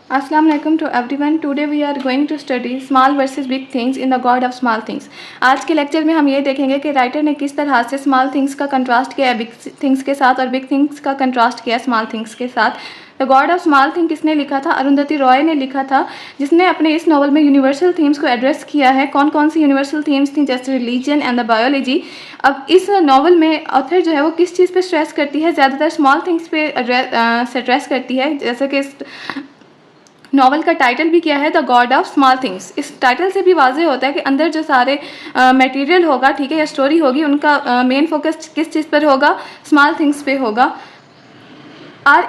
Assalamu alaikum to everyone. Today we are going to study small versus big things in the God of small things. आज के lecture में हम ये देखेंगे कि राइटर ने किस तरह से स्मॉल थिंग्स का कंट्रास्ट किया है बिग थिंग्स के साथ और बिग थिंग्स का कंट्रास्ट किया स्मॉल थिंग्स के साथ। The God of small thing किसने लिखा था? अरुंधति रॉय ने लिखा था, जिसने अपने इस नॉवल में यूनिवर्सल थीम्स को एड्रेस किया है। कौन कौन सी यूनिवर्सल थीम्स थी? जैसे रिलीजन एंड द बायोलॉजी। अब इस नॉवल में ऑथर जो है वो किस चीज़ पे स्ट्रेस करती है? ज़्यादातर स्मॉल थिंग्स पे स्ट्रेस करती है। जैसे कि नॉवल का टाइटल भी क्या है? The God of small things. इस टाइटल से भी वाजह होता है कि अंदर जो सारे मटेरियल होगा, ठीक है, या स्टोरी होगी, उनका मेन फोकस किस चीज़ पर होगा? स्मॉल थिंग्स पे होगा। Are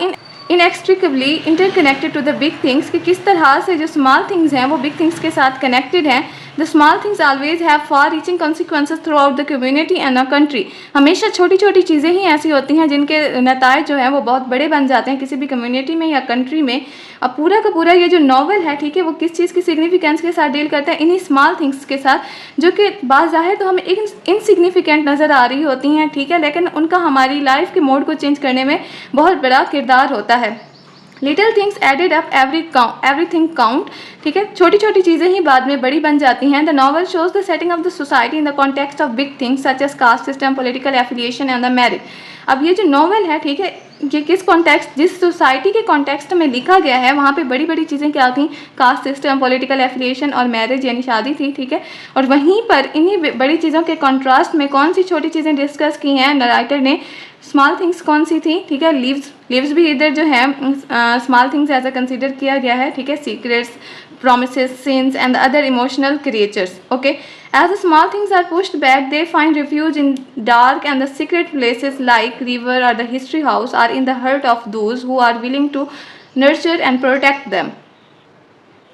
inextricably interconnected to the big things, कि किस तरह से जो स्मॉल थिंग्स हैं वो बिग थिंग्स के साथ कनेक्टेड हैं। The small things always have far reaching consequences through out the community and a country. हमेशा छोटी छोटी चीज़ें ही ऐसी होती हैं जिनके नतायज जो है वो बहुत बड़े बन जाते हैं किसी भी कम्युनिटी में या कंट्री में। अब पूरा का पूरा ये जो नॉवल है, ठीक है, वो किस चीज़ की सिग्निफिकेंस के साथ डील करता है? इन्हीं स्मॉल थिंग्स के साथ, जो कि बाज़ाहिर तो हमें इनसिग्निफिकेंट नज़र आ रही होती हैं, ठीक है, लेकिन उनका हमारी लाइफ के मोड को चेंज करने में बहुत बड़ा किरदार होता है। Little things added up everything count, ठीक है, छोटी छोटी चीज़ें ही बाद में बड़ी बन जाती हैं। The novel shows the setting of the society in the context of big things such as caste system, political affiliation and the marriage. अब ये जो नॉवल है, ठीक है, ये किस कॉन्टेक्स्ट, जिस सोसाइटी के कॉन्टेक्स्ट में लिखा गया है, वहाँ पे बड़ी बड़ी चीज़ें क्या थी? कास्ट सिस्टम, पॉलिटिकल एफिलिएशन और मैरिज यानी शादी थी, ठीक है। और वहीं पर इन्हीं बड़ी चीज़ों के कॉन्ट्रास्ट में कौन सी छोटी चीज़ें डिस्कस की हैं राइटर ने? स्मॉल थिंग्स कौन सी थी? ठीक है, लीव्स भी इधर जो है small things as a consider किया गया है, ठीक है। Secrets, promises, sins and the other emotional creatures. Okay, as the small things are pushed back, they find refuge in dark and the secret places like river or the history house, or in the heart of those who are willing to nurture and protect them.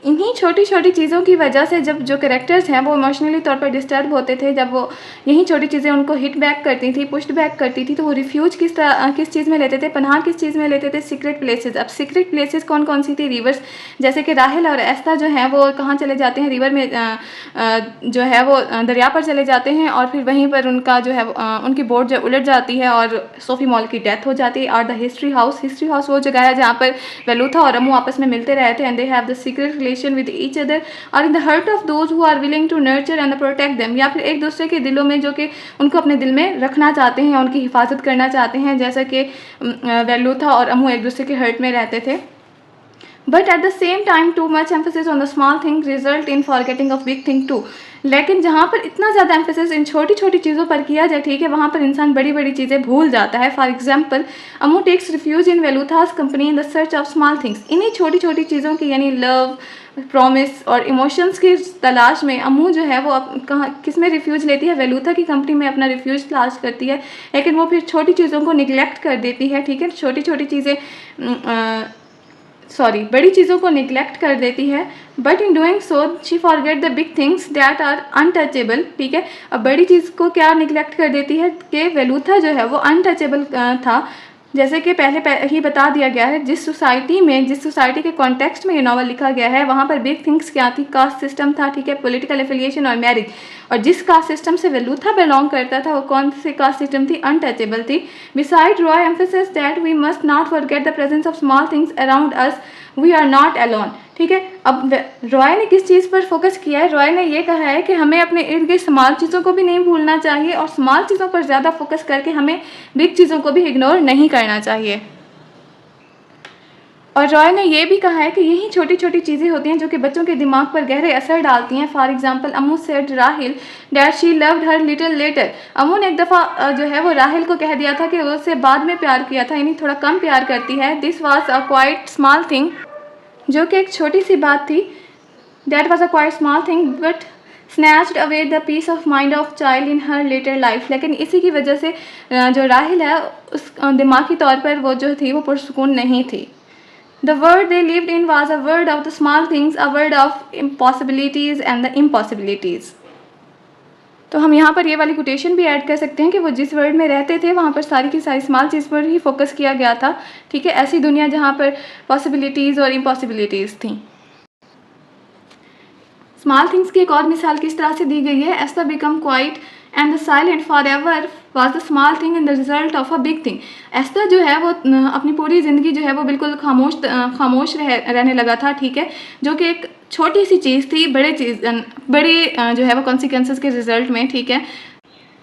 इन्हीं छोटी छोटी चीज़ों की वजह से जब जो characters हैं वो इमोशनली तौर पर डिस्टर्ब होते थे, जब वो यही छोटी चीज़ें उनको हिट बैक करती थी, पुश्ड बैक करती थी, तो वो रिफ्यूज किस चीज़ में लेते थे? पनाह किस चीज़ में लेते थे? Secret places. अब सीक्रेट प्लेसेस कौन कौन सी थी? रिवर्स, जैसे कि राहिल और एस्ता जो हैं वो कहाँ चले जाते हैं? रिवर में जो है वो दरिया पर चले जाते हैं और फिर वहीं पर उनका जो है उनकी बोट जो उलट जाती है और सोफ़ी मॉल की डेथ हो जाती है। और द हिस्ट्री हाउस वो जगह है जहाँ पर वेलूथा और अमू आपस में मिलते रहे थे, and they have the secret with each other or in the heart of those who are willing to nurture and protect them, या फिर एक दूसरे के दिलों में जो कि उनको अपने दिल में रखना चाहते हैं, उनकी हिफाजत करना चाहते हैं, जैसा कि वेलूथा और अमू एक दूसरे के हर्ट में रहते थे। But at the same time too much emphasis on the small thing result in forgetting of big thing too. लेकिन जहाँ पर इतना ज़्यादा एम्फेसिस इन छोटी छोटी चीज़ों पर किया जाए, ठीक है, वहाँ पर इंसान बड़ी बड़ी चीज़ें भूल जाता है। For example, Ammu takes refuge in Velutha's company in the search of small things. इन्हीं छोटी छोटी चीज़ों की यानी लव, प्रॉमिस और इमोशंस की तलाश में अमू जो है वो कहाँ किस में रिफ्यूज लेती है? वेलूथा की कंपनी में अपना रिफ्यूज तलाश करती है, लेकिन वो फिर छोटी चीज़ों को निगलेक्ट कर देती है, ठीक है, छोटी छोटी चीज़ें बड़ी चीज़ों को निगलेक्ट कर देती है। But in doing so she forget the big things that are untouchable, ठीक है। अब बड़ी चीज़ को क्या निगलेक्ट कर देती है कि वेलूथा जो है वो अनटचेबल था, जैसे कि पहले ही बता दिया गया है। जिस सोसाइटी के कॉन्टेक्स्ट में ये नावल लिखा गया है, वहाँ पर बिग थिंग्स क्या थी? कास्ट सिस्टम था, ठीक है, पॉलिटिकल एफिलिएशन और मैरिज। और जिस कास्ट सिस्टम से वेलूथा बिलोंग करता था वो कौन सी कास्ट सिस्टम थी? अनटचेबल थी। Beside Roy emphasis that we must not forget the presence of small things around us, we are not alone, ठीक है। अब रॉय ने किस चीज़ पर फोकस किया है? रॉय ने ये कहा है कि हमें अपने इर्द गिर्द स्मॉल चीज़ों को भी नहीं भूलना चाहिए और स्मॉल चीज़ों पर ज़्यादा फोकस करके हमें बिग चीज़ों को भी इग्नोर नहीं करना चाहिए। और रॉय ने यह भी कहा है कि यही छोटी छोटी चीज़ें होती हैं जो कि बच्चों के दिमाग पर गहरे असर डालती हैं। For example, Amu said Rahil that she loved her little letter. Amu ने एक दफ़ा जो है वो राहिल को कह दिया था कि वो उससे बाद में प्यार किया था, यानी थोड़ा कम प्यार करती है। This was a quite small thing, जो कि एक छोटी सी बात थी। That was a quite small thing but snatched away the peace of mind of child in her later life. लेकिन इसी की वजह से जो राहिल है उस दिमागी तौर पर वो जो थी वो पुरसुकून नहीं थी। The world they lived in was a world of the small things, a world of impossibilities and the impossibilities. तो हम यहाँ पर ये वाली कोटेशन भी ऐड कर सकते हैं कि वो जिस वर्ल्ड में रहते थे वहाँ पर सारी की सारी स्मॉल चीज़ पर ही फोकस किया गया था, ठीक है। ऐसी दुनिया जहाँ पर पॉसिबिलिटीज़ और इम्पॉसिबिलिटीज़ थी। स्मॉल थिंग्स की एक और मिसाल किस तरह से दी गई है? Estha become quiet and the silent forever was the small thing in the result of a big thing. Estha जो है वो अपनी पूरी ज़िंदगी जो है वो बिल्कुल खामोश रहने लगा था, ठीक है, जो कि एक छोटी सी चीज़ थी बड़े जो है वो कॉन्सिक्वेंसेस के रिजल्ट में, ठीक है।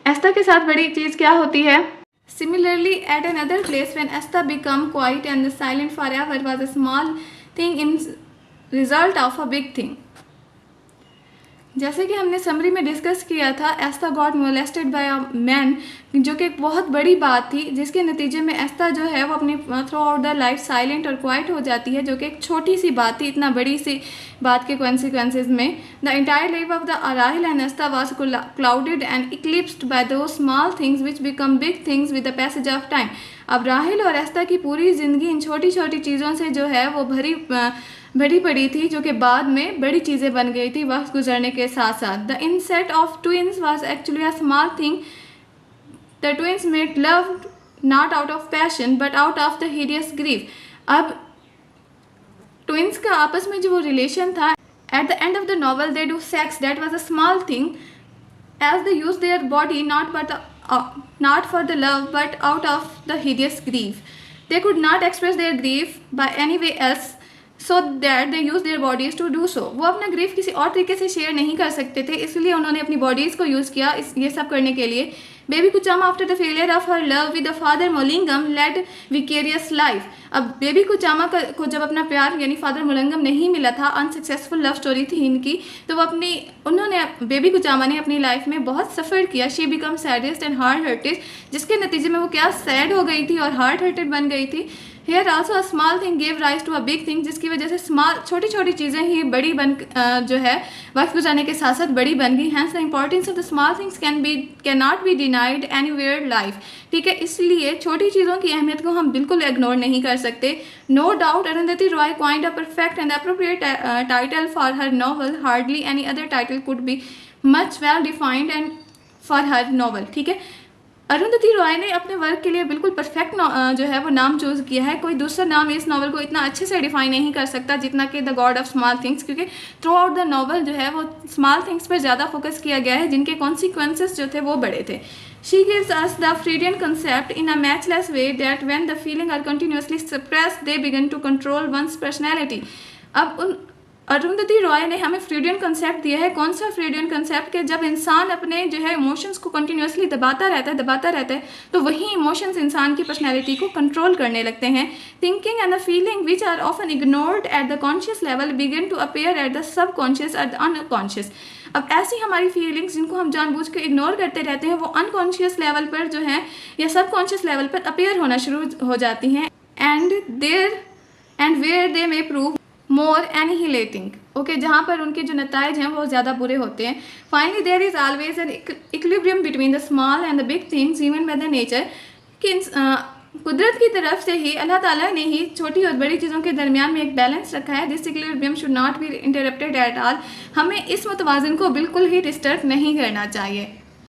एस्था के साथ बड़ी चीज़ क्या होती है? Similarly, at another place, when Esther became quiet and the silent forever was a small thing in result of a big thing. जैसे कि हमने समरी में डिस्कस किया था, Estha got molested by a man, जो कि एक बहुत बड़ी बात थी, जिसके नतीजे में एस्था जो है वो अपनी through out the life silent और क्वाइट हो जाती है, जो कि एक छोटी सी बात थी इतना बड़ी सी बात के कॉन्सिक्वेंसेज में। The entire life of the Rahel and Estha was clouded and eclipsed by those small things which become big things with the passage of time. अब राहिल और एस्था की पूरी ज़िंदगी इन छोटी छोटी चीज़ों से जो है वो भरी पड़ी थी, जो कि बाद में बड़ी चीज़ें बन गई थी वक्त गुजरने के साथ साथ। The onset of twins was actually a small thing. The twins made love not out of passion but out of the hideous grief. अब ट्विंस का आपस में जो वो रिलेशन था, at the end of the novel they do sex, that was a small thing as they use their body not for the love but out of the hideous grief. They could not express their grief by any way else so that they use their bodies to do so. वो अपना grief किसी और तरीके से share नहीं कर सकते थे, इसलिए उन्होंने अपनी बॉडीज़ को यूज़ किया ये सब करने के लिए। Baby Kochamma after the failure of her love with the father Mulligan led vicarious life. अब बेबी कुचामा को जब अपना प्यार यानी फादर मोलिंगम नहीं मिला था, अनसक्सेसफुल लव स्टोरी थी इनकी, तो बेबी कुचामा ने अपनी लाइफ में बहुत सफ़र किया। She become saddest and heart hurted, जिसके नतीजे में वो क्या सैड हो गई थी और हार्ट हर्टेड बन गई थी। Here also a small thing gave rise to a big thing, जिसकी वजह से छोटी छोटी चीज़ें ही बड़ी जो है वक्त गुजारने के साथ साथ बड़ी बन गई। Hence the importance of the small things can not be denied anywhere life, ठीक है, इसलिए छोटी चीज़ों की अहमियत को हम बिल्कुल इग्नोर नहीं कर सकते। No doubt Arundhati Roy coined a perfect and appropriate title for her novel. Hardly any other title could be much well defined and for her novel, ठीक है। अरुंधति रॉय ने अपने वर्क के लिए बिल्कुल परफेक्ट जो है वो नाम चूज़ किया है। कोई दूसरा नाम इस नावल को इतना अच्छे से डिफाइन नहीं कर सकता जितना कि the God of small things, क्योंकि थ्रू आउट द नॉवल जो है वो स्मॉल थिंग्स पर ज़्यादा फोकस किया गया है, जिनके कॉन्सिक्वेंसेस जो थे वो बड़े थे। She gives us the Freudian concept in a matchless way that when the feeling are continuously suppressed they begin to control one's personality. अब अरुंधति रॉय ने हमें फ्रीडियन कंसेप्ट दिया है। कौन सा फ्रीडियन कंसेप्ट? कि जब इंसान अपने जो है इमोशंस को कंटिन्यूसली दबाता रहता है तो वही इमोशंस इंसान की पर्सनैलिटी को कंट्रोल करने लगते हैं। Thinking and the feeling which are often ignored at the conscious level begin to appear at the subconscious और द अनकॉन्शियस। अब ऐसी हमारी फीलिंग्स जिनको हम जानबूझ के इग्नोर करते रहते हैं, वो अनकॉन्शियस लेवल पर जो है या सबकॉन्शियस लेवल पर अपीयर होना शुरू हो जाती हैं, and where they may prove more annihilating, okay, जहाँ पर उनके जो नताइज हैं वो ज़्यादा बुरे होते हैं। Finally there is always an equilibrium between the small and the big things even by the nature, कि कुदरत की तरफ से ही अल्लाह ताला ने ही छोटी और बड़ी चीज़ों के दरमियान में एक बैलेंस रखा है। This equilibrium should not be interrupted at all. हमें इस मुतवाज़न को बिल्कुल ही डिस्टर्ब नहीं करना चाहिए।